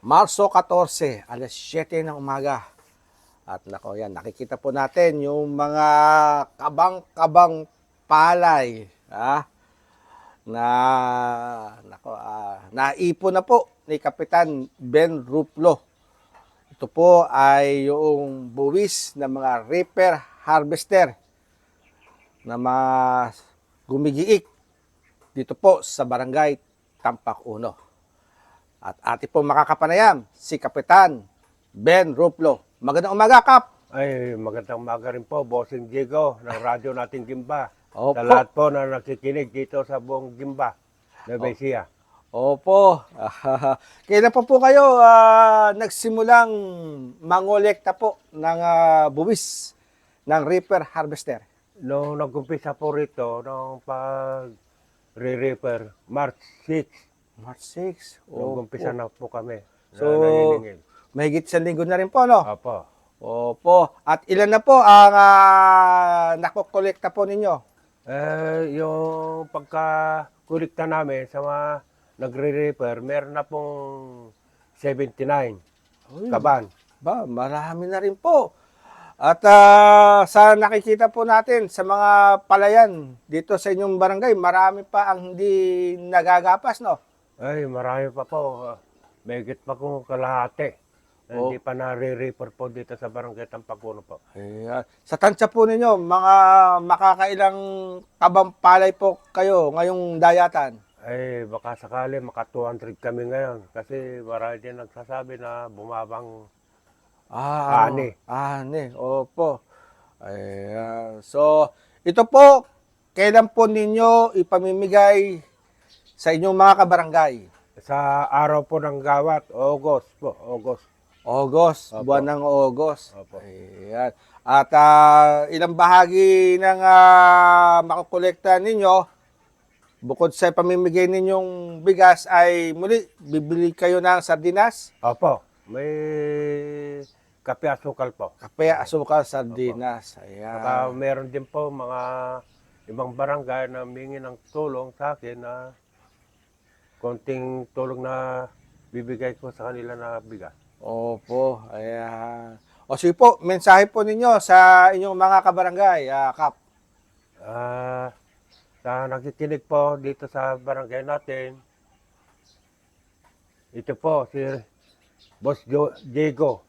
Marso 14, alas 7 ng umaga. At nako yan, nakikita po natin yung mga kabang-kabang palay. Na naipon na po ni Kapitan Ben Ruplo. Ito po ay yung buwis ng mga reaper harvester na mga gumigiik dito po sa barangay Tampak Uno. At ating po makakapanayam si Kapitan Ben Ruplo. Magandang umaga, Kap! Ay, magandang umaga rin po, Bossing Diego, ng radyo nating Gimba. Opo. Sa lahat po na nakikinig dito sa buong Gimba, Nueva Ecija. Opo. Kailan po kayo nagsimulang mangolekta po ng buwis ng reaper harvester? Nung nag-umpisa po rito, nung pag-re-reaper, March 6, March 6. nag-umpisa na po kami. So, naniningil. mahigit 1 linggo na rin po, no? Apo. Opo. At ilan na po ang nakokolekta po ninyo? Yung pagka-kulikta namin sa mga nagre-reaper, meron na pong 79 kaban. Ba, marami na rin po. At sa nakikita po natin sa mga palayan dito sa inyong barangay, marami pa ang hindi nagagapas, no? Ay, marami pa po. Mahigit pa kung kalahati. Hindi pa nare-reaper po dito sa barangay Tampacuno po. Ayan. Sa tansya po ninyo, mga makakailang kabang palay po kayo ngayong dayatan? Ay, baka sakali maka 200 kami ngayon. Kasi marami din nagsasabi na bumabang ani. Ani, opo. Ayan. So, ito po, kailan po ninyo ipamimigay sa inyong mga kabarangay? Sa araw po ng gawat, August po, August. August, Opo. buwan ng August. Opo. Ayan. At ilang bahagi ng makukolekta ninyo, bukod sa pamimigay ninyong bigas, ay muli, bibili kayo ng sardinas, Opo, may kape asukal po. kape, asukal, sardinas. Saka Ayan. meron din po mga ibang barangay na humingi ng tulong sa akin na konting tulong na bibigay ko sa kanila na bigas. Opo. Ayan. O sige po, mensahe po ninyo sa inyong mga kabarangay, Kap. Sa nakikinig po dito sa barangay natin, ito po si Boss Diego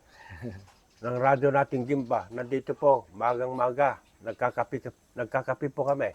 ng radyo nating Gimba. Nandito po, magang-maga. Nagkakapi po kami.